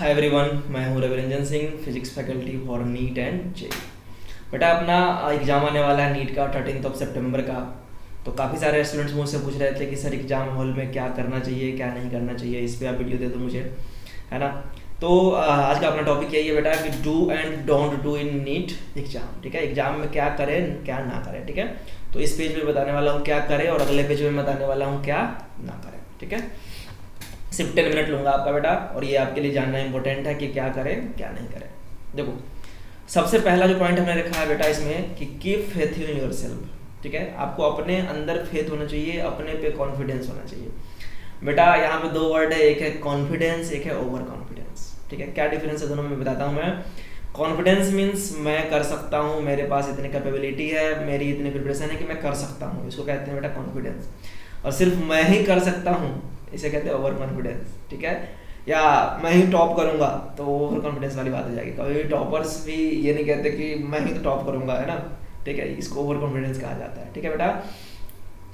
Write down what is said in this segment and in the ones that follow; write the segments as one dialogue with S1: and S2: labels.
S1: हाय everyone, मैं हूँ Raviranjan Singh, physics faculty for NEET and J. बेटा अपना एग्ज़ाम आने वाला है नीट का 13 सितंबर का। तो काफ़ी सारे स्टूडेंट्स मुझसे पूछ रहे थे कि सर एग्ज़ाम हॉल में क्या करना चाहिए क्या नहीं करना चाहिए, इस पर आप वीडियो दे दो मुझे, है ना। तो आज का अपना टॉपिक यही है बेटा कि do and don't do in NEET exam. ठीक है, एग्ज़ाम में क्या करें क्या ना करें। ठीक है, तो इस पेज में बताने वाला हूँ क्या करें और अगले पेज में बताने वाला हूँ क्या ना करें। ठीक है, सिर्फ 10 मिनट लूँगा आपका बेटा, और ये आपके लिए जानना इंपॉर्टेंट है कि क्या करें क्या नहीं करें। देखो, सबसे पहला जो पॉइंट हमने रखा है बेटा इसमें कि कीप फेथ इन योरसेल्फ। ठीक है, आपको अपने अंदर फेथ होना चाहिए, अपने पे कॉन्फिडेंस होना चाहिए। बेटा यहाँ पे दो वर्ड है, एक है कॉन्फिडेंस, एक है ओवर कॉन्फिडेंस। ठीक है, क्या डिफरेंस है दोनों में बताता हूँ मैं। कॉन्फिडेंस मीन्स मैं कर सकता हूँ, मेरे पास इतनी कैपेबिलिटी है, मेरी इतनी प्रिपरेशन है कि मैं कर सकता हूँ, इसको कहते हैं बेटा कॉन्फिडेंस। और सिर्फ मैं ही कर सकता हूँ, इसे कहते हैं ओवर कॉन्फिडेंस। ठीक है, या मैं ही टॉप करूंगा तो ओवर कॉन्फिडेंस वाली बात हो जाएगी। कभी भी टॉपर्स भी ये नहीं कहते कि मैं ही तो टॉप करूंगा, है ना। ठीक है, इसको ओवर कॉन्फिडेंस कहा जाता है। ठीक है बेटा,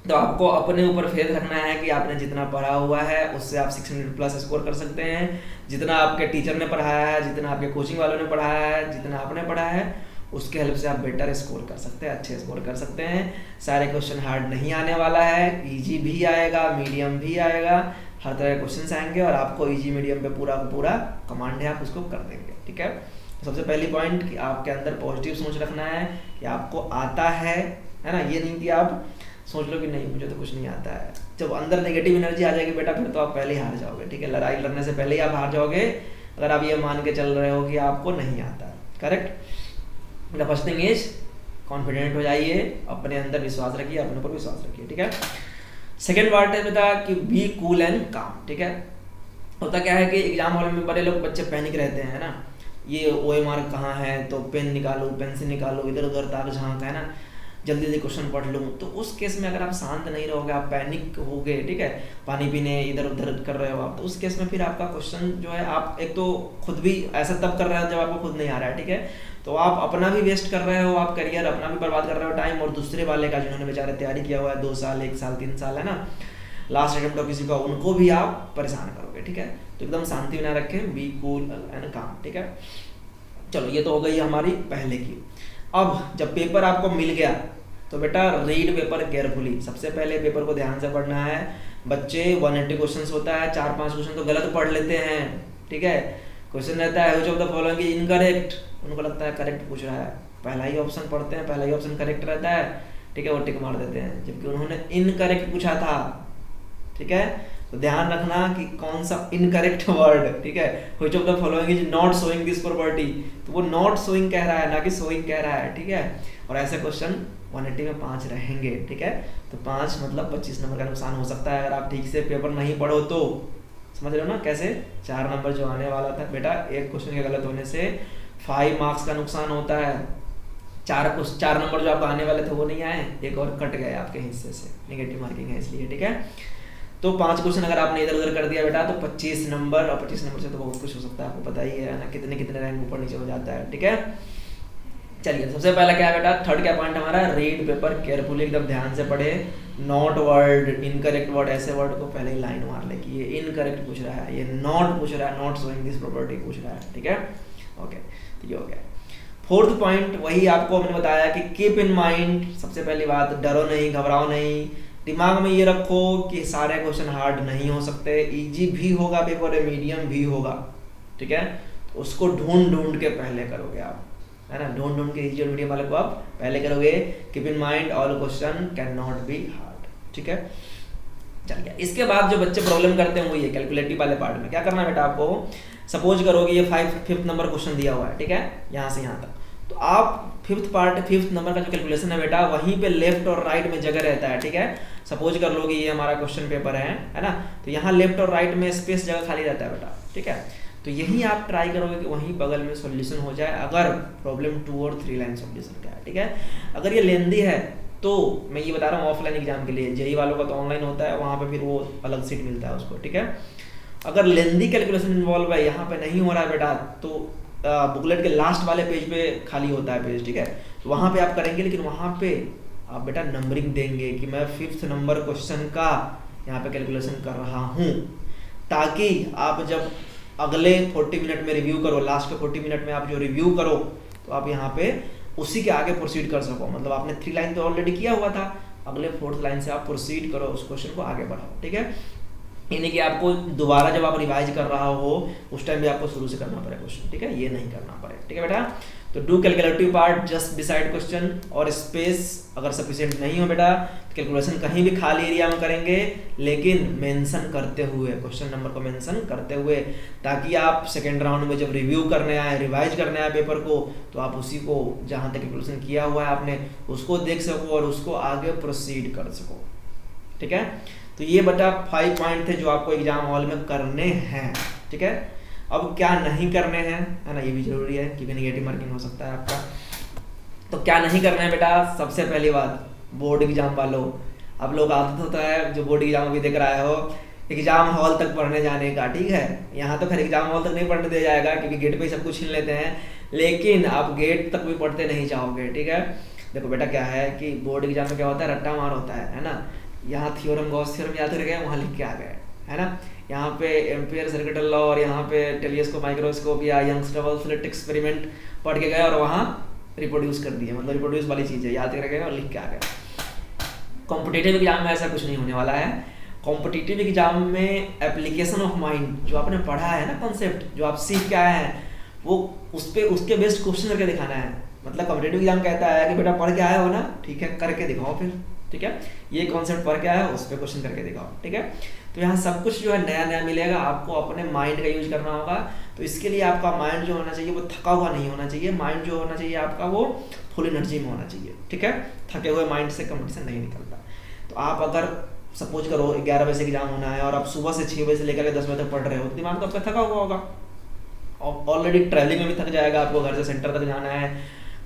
S1: तो आपको अपने ऊपर फेथ रखना है कि आपने जितना पढ़ा हुआ है उससे आप 600 प्लस स्कोर कर सकते हैं। जितना आपके टीचर ने पढ़ाया है, जितना आपके कोचिंग वालों ने पढ़ाया है, जितना आपने पढ़ा है, उसके हेल्प से आप बेटर स्कोर कर सकते हैं, अच्छे स्कोर कर सकते हैं। सारे क्वेश्चन हार्ड नहीं आने वाला है, इजी भी आएगा, मीडियम भी आएगा, हर तरह के क्वेश्चन आएंगे और आपको इजी मीडियम पे पूरा पूरा कमांड है, आप उसको कर देंगे। ठीक है, सबसे पहली पॉइंट कि आपके अंदर पॉजिटिव सोच रखना है कि आपको आता है ना। ये नहीं कि आप सोच लो कि नहीं मुझे तो कुछ नहीं आता है। जब अंदर नेगेटिव एनर्जी आ जाएगी बेटा, फिर तो आप पहले ही हार जाओगे। ठीक है, लड़ाई लड़ने से पहले ही आप हार जाओगे अगर आप ये मान के चल रहे हो कि आपको नहीं आता है। Correct. The first thing is confident हो जाइए, अपने अंदर विश्वास रखिए, अपने ऊपर विश्वास रखिए। ठीक है, सेकेंड पार्ट है बेटा कि बी कूल एंड काम। ठीक है, होता क्या है कि एग्जाम हॉल में बड़े लोग बच्चे पैनिक रहते हैं ना, ये OMR कहाँ है, तो पेन निकालो, पेंसिल निकालो, इधर उधर ताक झांक, है ना, जल्दी जल्दी क्वेश्चन पढ़ लूँ। तो उस केस में अगर आप शांत नहीं रहोगे, आप पैनिक हो गए, ठीक है, पानी पीने इधर उधर कर रहे हो आप, तो उस केस में फिर आपका क्वेश्चन जो है, आप एक तो खुद भी ऐसा तब कर रहे हो जब आपको खुद नहीं आ रहा है। ठीक है, तो आप अपना भी वेस्ट कर रहे हो, आप करियर अपना भी बर्बाद कर रहे हो टाइम, और दूसरे वाले का जिन्होंने बेचारे तैयारी किया हुआ है 2 साल 1 साल 3 साल, है ना, लास्ट अटेम्प्ट हो किसी का, उनको भी आप परेशान करोगे। ठीक है, तो एकदम शांति बना रखें, बी कूल एंड काम। ठीक है, चलो ये तो हो गई हमारी पहले की। अब जब पेपर आपको मिल गया तो बेटा रीड पेपर केयरफुली। सबसे पहले पेपर को ध्यान से पढ़ना है। बच्चे 180 क्वेश्चन होता है, 4-5 क्वेश्चन तो गलत पढ़ लेते हैं। ठीक है, क्वेश्चन रहता है which of the following is incorrect, उनको लगता है करेक्ट पूछ रहा है, पहला ही ऑप्शन पढ़ते हैं, पहला ही ऑप्शन करेक्ट रहता है। ठीक है, वो टिक मार देते हैं, जबकि उन्होंने इनकरेक्ट पूछा था। ठीक है, तो ध्यान रखना कि कौन सा इनकरेक्ट वर्ड। ठीक है, which of the following is not showing this property, तो वो नॉट शोइंग कह रहा है, ना कि शोइंग कह रहा है। ठीक है, और ऐसे क्वेश्चन 180 में 5 रहेंगे। ठीक है, तो 5 मतलब 25 नंबर का नुकसान हो सकता है अगर आप ठीक से पेपर नहीं पढ़ो तो। समझ रहे हो ना कैसे? 4 नंबर जो आने वाला था बेटा, एक क्वेश्चन के गलत होने से 5 मार्क्स का नुकसान होता है। 4 नंबर जो आपको आने वाले थे वो नहीं आए, एक और कट गए आपके हिस्से से, नेगेटिव मार्किंग है इसलिए। ठीक है, तो 5 क्वेश्चन अगर आपने इधर उधर कर दिया बेटा तो 25 नंबर, और 25 नंबर से तो बहुत कुछ हो सकता है, आपको पता ही है ना, कितने कितने रैंक ऊपर नीचे हो जाता है। ठीक है, चलिए सबसे पहला क्या है बेटा, थर्ड क्या पॉइंट हमारा, रीड पेपर केयरफुली, एकदम ध्यान से पढ़े। नॉट वर्ड, इनकरेक्ट वर्ड, ऐसे वर्ड को पहले ही लाइन मार ले कि ये इनकरेक्ट पूछ रहा है, ये नॉट पूछ रहा है, नॉट शोइंग दिस प्रॉपर्टी पूछ रहा है। ठीक है, ओके, तो ये हो गया। फोर्थ पॉइंट वही आपको मैंने बताया कि कीप इन माइंड, सबसे पहली बात, डरो नहीं, घबराओ नहीं, दिमाग में ये रखो कि सारे क्वेश्चन हार्ड नहीं हो सकते, इजी भी होगा पेपर, मीडियम भी होगा। ठीक है, तो उसको ढूंढ ढूंढ के पहले करोगे आप, है ना, ढूंढ ढूंढ के इजी और मीडियम वाले को आप पहले करोगे। Keep in mind all question can not be hard. ठीक है, चलिए इसके बाद जो बच्चे प्रॉब्लम करते हैं वो ये कैलकुलेटिव वाले पार्ट में क्या करना है बेटा, आपको सपोज करोगे ये 5th नंबर क्वेश्चन दिया हुआ है। ठीक है, यहाँ से यहाँ तक, तो आप 5th नंबर का जो कैलकुलेशन है बेटा, वहीं पे लेफ्ट और राइट में जगह रहता है। ठीक है, सपोज कर लो कि ये हमारा क्वेश्चन पेपर है ना, तो यहाँ लेफ्ट और राइट में स्पेस जगह खाली रहता है बेटा। ठीक है, तो यही आप ट्राई करोगे कि वहीं बगल में सॉल्यूशन हो जाए, अगर प्रॉब्लम 2 और 3 लाइन सॉल्यूशन का है। ठीक है, अगर ये लेंदी है तो मैं ये बता रहा हूँ ऑफलाइन एग्जाम के लिए, जेई वालों का तो ऑनलाइन होता है, वहाँ पे फिर वो अलग सीट मिलता है उसको। ठीक है, अगर लेंदी कैलकुलेशन इन्वॉल्व है, यहाँ पे नहीं हो रहा है बेटा, तो बुकलेट के लास्ट वाले पेज पे खाली होता है पेज। ठीक है, तो वहाँ पे आप करेंगे, लेकिन वहाँ पे आप बेटा नंबरिंग देंगे कि मैं 5th नंबर क्वेश्चन का यहाँ पे कैलकुलेशन कर रहा हूँ, ताकि आप जब अगले 40 मिनट में रिव्यू करो, लास्ट के 40 मिनट में आप जो रिव्यू करो तो आप यहाँ पे उसी के आगे प्रोसीड कर सको। मतलब आपने 3 लाइन तो ऑलरेडी किया हुआ था, अगले 4th लाइन से आप प्रोसीड करो, उस क्वेश्चन को आगे बढ़ाओ, ठीक है। यानी कि आपको दोबारा जब आप रिवाइज कर रहा हो उस टाइम भी आपको शुरू से करना पड़े क्वेश्चन, ठीक है, ये नहीं करना पड़े, ठीक है बेटा। तो do calculative part just beside question, और स्पेस अगर सफिशिएंट नहीं हो बेटा तो कैलकुलेशन कहीं भी खाली एरिया में करेंगे, लेकिन मेंशन करते हुए, क्वेश्चन नंबर को मेंशन करते हुए, ताकि आप सेकेंड राउंड में जब रिव्यू करने आए, रिवाइज करने आए पेपर को, तो आप उसी को जहाँ तक कैलकुलेशन किया हुआ है आपने उसको देख सको और उसको आगे प्रोसीड कर सको, ठीक है। तो ये बेटा 5 पॉइंट थे जो आपको एग्जाम हॉल में करने हैं, ठीक है। अब क्या नहीं करने हैं, है ना, ये भी जरूरी है क्योंकि नेगेटिव मार्किंग हो सकता है आपका। तो क्या नहीं करना है बेटा, सबसे पहली बात, बोर्ड एग्जाम वालों, आप लोग आदत होता है जो बोर्ड एग्जाम अभी देख रहा हो एग्जाम हॉल तक पढ़ने जाने का, ठीक है। यहाँ तो खैर एग्जाम हॉल तक नहीं पढ़ने दिया जाएगा क्योंकि गेट पे ही सब कुछ छीन लेते हैं, लेकिन आप गेट तक भी पढ़ते नहीं चाहोगे, ठीक है। देखो बेटा क्या है कि बोर्ड एग्जाम में क्या होता है, रट्टा मार होता है ना। यहाँ थ्योरम गॉस थ्योरम याद रह गया, वहाँ लिख के आ गए, है ना। यहाँ पे एम्पियर सर्किटल लॉ और यहाँ पे टेलीस्कोप माइक्रोस्कोप या यंग्स डबल स्लिट एक्सपेरिमेंट पढ़ के गए और वहाँ रिप्रोड्यूस कर दिए, मतलब रिप्रोड्यूस वाली चीज़ है, याद रह गया और लिख के आ गए। कॉम्पिटिटिव एग्जाम में ऐसा कुछ नहीं होने वाला है। कॉम्पिटिटिव एग्जाम में एप्लीकेशन ऑफ माइंड, जो आपने पढ़ा है ना कॉन्सेप्ट, जो आप सीख के आए हैं, वो उस पर उसके बेस्ड क्वेश्चन करके दिखाना है। मतलब कॉम्पिटिटिव एग्जाम कहता है कि बेटा पढ़ के आए हो ना, ठीक है, करके दिखाओ फिर, ठीक है, ये कॉन्सेप्ट पढ़ के आया है उस पर क्वेश्चन करके दिखाओ, ठीक है। तो यहाँ सब कुछ जो है नया नया मिलेगा, आपको अपने माइंड का यूज करना होगा। तो इसके लिए आपका माइंड जो होना चाहिए वो थका हुआ नहीं होना चाहिए, माइंड जो होना चाहिए आपका वो फुल एनर्जी में होना चाहिए, ठीक है। थके हुए माइंड से कंपटीशन नहीं निकलता। तो आप अगर सपोज करो 11 बजे से एग्जाम होना है और आप सुबह से 6 बजे से लेकर के 10 बजे तक पढ़ रहे हो, दिमाग तो आपका थका हुआ होगा, ऑलरेडी ट्रैवलिंग में भी थक जाएगा, आपको घर से सेंटर तक जाना है।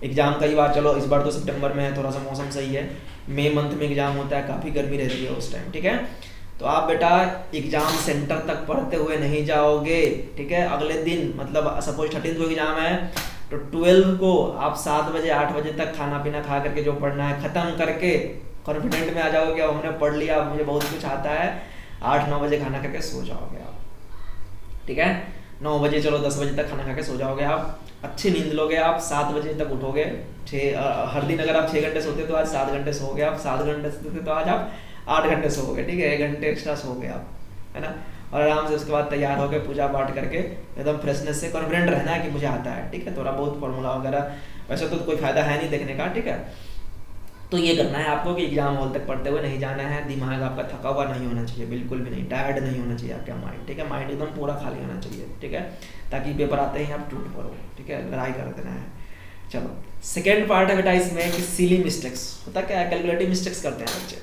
S1: एग्जाम कई बार, चलो इस बार तो सितंबर में है, थोड़ा सा मौसम सही है, मई मंथ में एग्जाम होता है, काफ़ी गर्मी रहती है उस टाइम, ठीक है। तो आप बेटा एग्जाम सेंटर तक पढ़ते हुए नहीं जाओगे, ठीक है। अगले दिन मतलब सपोज 13 को एग्जाम है तो 12 को आप 7 बजे 8 बजे तक खाना पीना खा करके जो पढ़ना है खत्म करके कॉन्फिडेंट में आ जाओगे, अब हमने पढ़ लिया, अब मुझे बहुत कुछ आता है, 8-9 बजे खाना खा के सो जाओगे आप, ठीक है। 9 बजे चलो 10 बजे तक खाना खा के सो जाओगे आप, अच्छी नींद लोगे आप, 7 बजे तक उठोगे। हर दिन अगर आप 6 घंटे सोते तो आज 7 घंटे सोओगे आप, 7 घंटे सोते तो आज आप 8 घंटे सोओगे, ठीक है, 1 घंटे एक्स्ट्रा सोओगे आप, है ना। और आराम से उसके बाद तैयार होकर पूजा पाठ करके एकदम फ्रेशनेस से कॉन्फिडेंट रहना है कि मुझे आता है, ठीक है। थोड़ा बहुत फॉर्मूला वगैरह, वैसे तो कोई फायदा है नहीं देखने का, ठीक है। तो ये करना है आपको कि एग्जाम हॉल तक पढ़ते हुए नहीं जाना है, दिमाग आपका थका हुआ नहीं होना चाहिए, बिल्कुल भी नहीं, टायर्ड नहीं होना चाहिए आपका माइंड, ठीक है। माइंड एकदम पूरा खाली होना चाहिए, ठीक है, ताकि पेपर आते ही आप टूट पड़ो, ठीक है, लड़ाई कर देना है। चलो सेकेंड पार्ट है बेटा इसमें कि सिली मिस्टेक्स होता क्या है, कैलकुलेटिव मिस्टेक्स करते हैं बच्चे।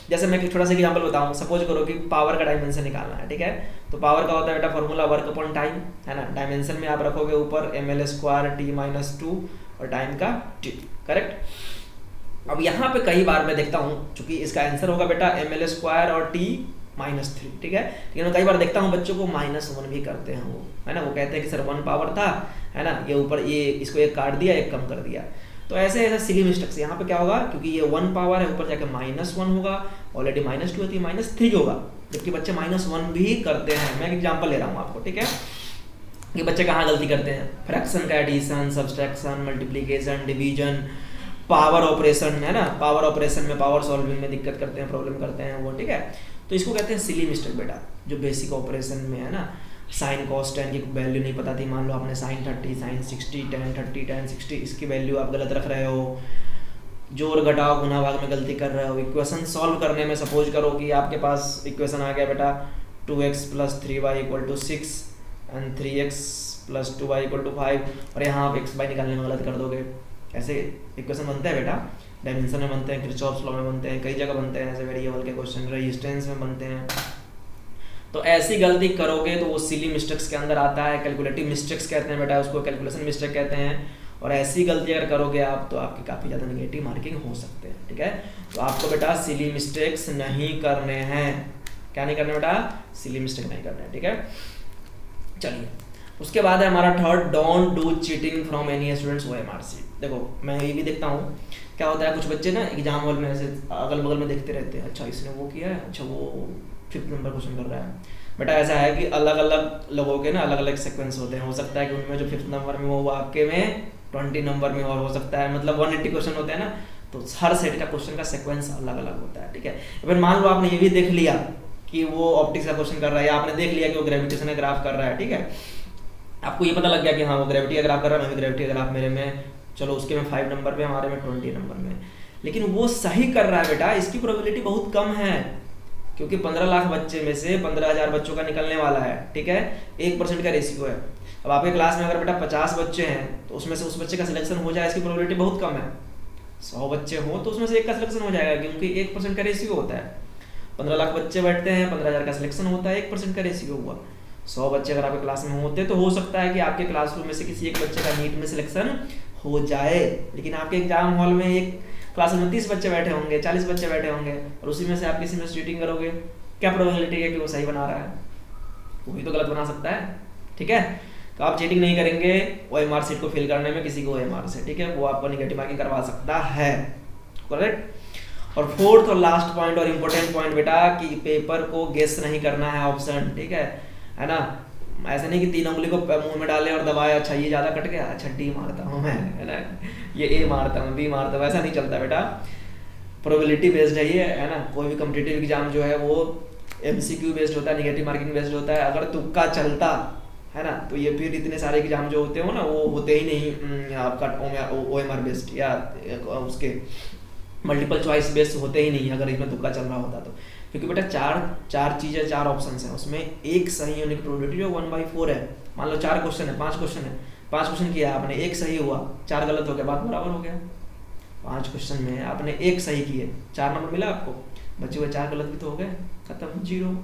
S1: जैसे मैं एक छोटा सा एग्जांपल बताऊं, सपोज करो कि पावर का डायमेंशन निकालना है, ठीक है। तो पावर का होता है बेटा फॉर्मूला वर्क अपॉन टाइम, है ना। डायमेंशन में आप रखोगे ऊपर ml² t-2 और टाइम का t, करेक्ट। अब यहाँ पे कई बार मैं देखता हूँ, चूंकि इसका आंसर होगा बेटा ml² और t-3, ठीक है। लेकिन मैं कई बार देखता हूँ बच्चों को -1 भी करते हैं वो, है ना। वो कहते हैं कि सर 1 पावर था, है ना, ये ऊपर ये इसको 1 काट दिया, 1 कम कर दिया। तो ऐसे ऐसा सिली मिस्टेक्स यहाँ पे क्या होगा, क्योंकि ये 1 पावर है, ऊपर जाके -1 होगा, ऑलरेडी -2 होती है, -3 होगा, जबकि बच्चे -1 भी करते हैं। मैं एक एग्जाम्पल ले रहा हूँ आपको, ठीक है। ये बच्चे कहाँ गलती करते हैं, फ्रैक्शन का addition, subtraction, multiplication, division, power operation, है ना। पावर ऑपरेशन में, पावर सॉल्विंग में दिक्कत करते हैं, प्रॉब्लम करते हैं वो, ठीक है। तो इसको कहते हैं सिली मिस्टेक बेटा, जो बेसिक ऑपरेशन में है ना। साइन कॉस टेन की वैल्यू नहीं पता थी, मान लो आपने साइन 30, साइन 60, टेन 30, टेन 60, इसकी वैल्यू आप गलत रख रहे हो, जोड़ घटाव गुना भाग में गलती कर रहे हो। इक्वेशन सॉल्व करने में सपोज करो कि आपके पास इक्वेशन आ गया बेटा 2x + 3y = 6 and 3x + 2y = 5, और यहाँ आप x y निकालने में गलत कर दोगे। ऐसे इक्वेशन बनते हैं बेटा, डायमेंशन में बनते हैं, किरचॉफ्स लॉ में बनते हैं, कई जगह बनते हैं, ऐसे वेरिएबल के क्वेश्चन रेजिस्टेंस में बनते हैं। तो ऐसी गलती करोगे तो वो सिली मिस्टेक्स के अंदर आता है, कैलकुलेटिव मिस्टेक्स कहते हैं बेटा उसको, कैलकुलेशन मिस्टेक कहते हैं। और ऐसी गलती अगर करोगे आप तो आपकी काफ़ी ज़्यादा नेगेटिव मार्किंग हो सकते हैं, ठीक है। तो आपको बेटा सिली मिस्टेक्स नहीं करने हैं। क्या नहीं करने बेटा, सिली मिस्टेक नहीं करने हैं, ठीक है। चलिए उसके बाद है हमारा third, don't do cheating from any students OMR sheet. देखो मैं ये भी देखता हूँ क्या होता है, कुछ बच्चे ना एग्जाम हॉल में ऐसे अगल बगल में देखते रहते हैं, अच्छा इसने वो किया है, अच्छा वो 5th नंबर क्वेश्चन कर रहा है, बेटा ऐसा है कि अलग अलग लोगों के ना अलग अलग सीक्वेंस होते हैं। हो सकता है कि उनमें जो 5th नंबर में वो आपके में 20 नंबर में और हो सकता है, मतलब 180 क्वेश्चन होते हैं ना, तो हर सेट का क्वेश्चन का सीक्वेंस अलग अलग होता है, ठीक है। फिर मान लो आपने ये भी देख लिया कि वो ऑप्टिक्स का क्वेश्चन कर रहा है, या आपने देख लिया कि वो ग्रेविटेशन का ग्राफ कर रहा है, ठीक है। आपको ये पता लग गया कि हाँ वो ग्रेविटी का ग्राफ कर रहा है, मैं भी ग्रेविटी का ग्राफ मेरे में, चलो उसके में 5 नंबर पे, हमारे में 20 नंबर में, लेकिन वो सही कर रहा है बेटा, इसकी प्रोबेबिलिटी बहुत कम है, क्योंकि 15 लाख बच्चे में से 15,000 बच्चों का निकलने वाला है, ठीक है। 1% का रेशियो है। अब आपके क्लास में अगर बेटा 50 बच्चे हैं तो उसमें से उस बच्चे का सिलेक्शन हो जाए, इसकी प्रोबेबिलिटी बहुत कम है। 100 बच्चे हो तो उसमें से एक का सिलेक्शन हो जाएगा, क्योंकि 1% का रेशियो होता है। 15 लाख बच्चे बैठते हैं, 15,000 का सिलेक्शन होता है, 1% का रेशियो हुआ। 100 बच्चे अगर आपके क्लास में होते तो हो सकता है कि आपके क्लासरूम में से किसी एक बच्चे का नीट में सिलेक्शन हो जाए, लेकिन आपके एग्जाम हॉल में एक क्लास में 30 बच्चे बैठे होंगे, 40 बच्चे बैठे होंगे, और उसी में से आप किसी में चीटिंग करोगे, क्या प्रोबेबिलिटी है कि वो सही बना रहा है? वो भी तो गलत बना सकता है, ठीक है। तो आप चीटिंग नहीं करेंगे OMR सीट को फिल करने में किसी को OMR से, ठीक है, वो आपको नेगेटिव मार्किंग करवा सकता है, करेक्ट। और फोर्थ और लास्ट पॉइंट और इम्पोर्टेंट पॉइंट बेटा, कि पेपर को गेस नहीं करना है ऑप्शन, ठीक है ना। ऐसा नहीं कि 3 उंगली को मुंह में डाले और दबाए, अच्छा ये ज़्यादा कट गया, अच्छा D मारता हूँ मैं, है ना, ये A मारता हूँ, B मारता हूँ, ऐसा नहीं चलता बेटा। प्रोबेबिलिटी बेस्ड है ये, है ना। कोई भी कॉम्पिटिटिव एग्जाम जो है वो MCQ बेस्ड होता है, नेगेटिव मार्किंग बेस्ड होता है। अगर तुक्का चलता है ना तो ये फिर इतने सारे एग्जाम जो होते हो ना वो होते ही नहीं आपका OMR बेस्ड या उसके मल्टीपल चॉइस बेस्ड होते ही नहीं, अगर इसमें तुक्का चल रहा होता तो। क्योंकि बेटा चार चीज़ें, 4 ऑप्शन हैं, उसमें एक सही होने की प्रोबेबिलिटी जो 1/4 है। मान लो 4 क्वेश्चन है, 5 क्वेश्चन है, 5 क्वेश्चन किया आपने, एक सही हुआ, 4 गलत हो गया, बात बराबर हो गया। 5 क्वेश्चन में आपने एक सही किए, 4 नंबर मिला आपको, बचे हुए 4 गलत भी तो हो गए, खत्म, 0,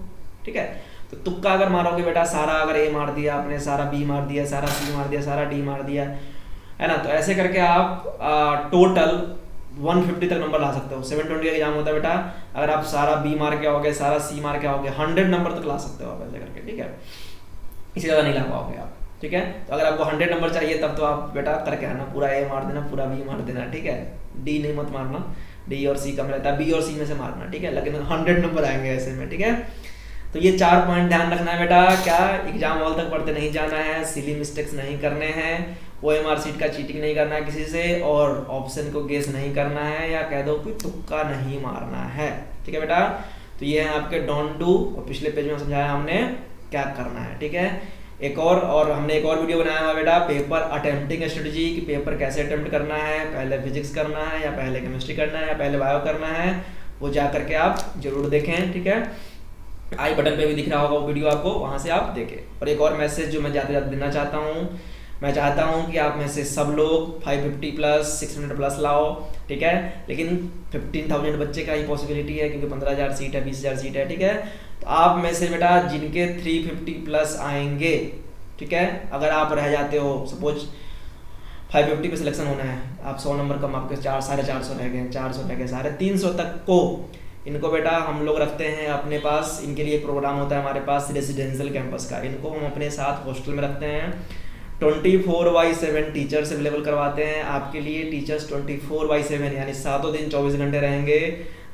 S1: ठीक है। तो तुक्का अगर मारोगे बेटा, सारा अगर A मार दिया आपने, सारा B मार दिया, सारा C मार दिया, सारा D मार दिया, है ना, तो ऐसे करके आप टोटल 150 तक नंबर ला सकते हो। 720 का एग्जाम होता है बेटा, अगर आप सारा B मार के आओगे, सारा C मार के आओगे, 100 नंबर तक ला सकते हो आप ऐसे करके, ठीक है। इससे ज़्यादा नहीं ला पाओगे आप, ठीक है। तो अगर आपको 100 नंबर चाहिए तब तो आप बेटा करके आना, पूरा A मार देना, पूरा B मार देना, ठीक है। D नहीं मत मारना, D और C कम रहता है, B और C में से मारना, ठीक है, लेकिन 100 नंबर आएंगे ऐसे में, ठीक है। तो ये 4 पॉइंट ध्यान रखना है बेटा, क्या एग्जाम हॉल तक पढ़ते नहीं जाना है, सिली मिस्टेक्स नहीं करने हैं, OMR सीट का चीटिंग नहीं करना है किसी से, और ऑप्शन को गेस नहीं करना है, या कह दो कोई तुक्का नहीं मारना है, ठीक है बेटा। तो ये है आपके डोंट डू, और पिछले पेज में समझाया हमने क्या करना है, ठीक है। एक और हमने एक और वीडियो बनाया हुआ बेटा, पेपर अटेम्प्टिंग स्ट्रेटजी, कि पेपर कैसे अटेम्प्ट करना है, पहले फिजिक्स करना है या पहले केमिस्ट्री करना है या पहले बायो करना है, वो जा करके आप जरूर देखें, ठीक है। आई बटन पे भी दिख रहा होगा वो वीडियो आपको, वहाँ से आप देखें। और एक और मैसेज जो मैं जाते जाते देना चाहता हूँ, मैं चाहता हूँ कि आप में से सब लोग 550 प्लस 600 प्लस लाओ, ठीक है। लेकिन 15,000 बच्चे का ही पॉसिबिलिटी है, क्योंकि 15,000 सीट है, 20,000 सीट है, ठीक है। तो आप में से बेटा जिनके 350 प्लस आएंगे, ठीक है, अगर आप रह जाते हो, सपोज 550 पे सिलेक्शन होना है, आप 100 नंबर कम, आपके 450 रह गए, 400 रह गए, 350 तक को इनको बेटा हम लोग रखते हैं अपने पास। इनके लिए प्रोग्राम होता है हमारे पास रेजिडेंशियल कैंपस का, इनको हम अपने साथ हॉस्टल में रखते हैं। 24/7 टीचर्स अवेलेबल करवाते हैं आपके लिए। टीचर्स 24/7 यानी 7 दिन 24 घंटे रहेंगे।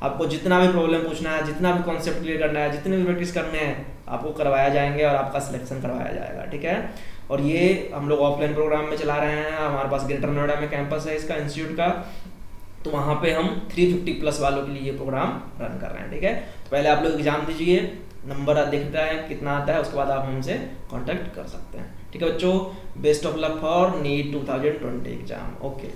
S1: आपको जितना भी प्रॉब्लम पूछना है, जितना भी कॉन्सेप्ट क्लियर करना है, जितने भी प्रैक्टिस करने हैं, आपको करवाया जाएंगे और आपका सिलेक्शन करवाया जाएगा, ठीक है। और ये हम लोग ऑफलाइन प्रोग्राम में चला रहे हैं, हमारे पास ग्रेटर नोएडा में कैंपस है इसका, इंस्टीट्यूट का, तो वहाँ पे हम 350 प्लस वालों के लिए ये प्रोग्राम रन कर रहे हैं, ठीक है। तो पहले आप लोग एग्जाम दीजिए, नंबर दिखता है कितना आता है, उसके बाद आप हमसे कांटेक्ट कर सकते हैं, ठीक है बच्चों। Best of luck for NEET 2020 exam, okay.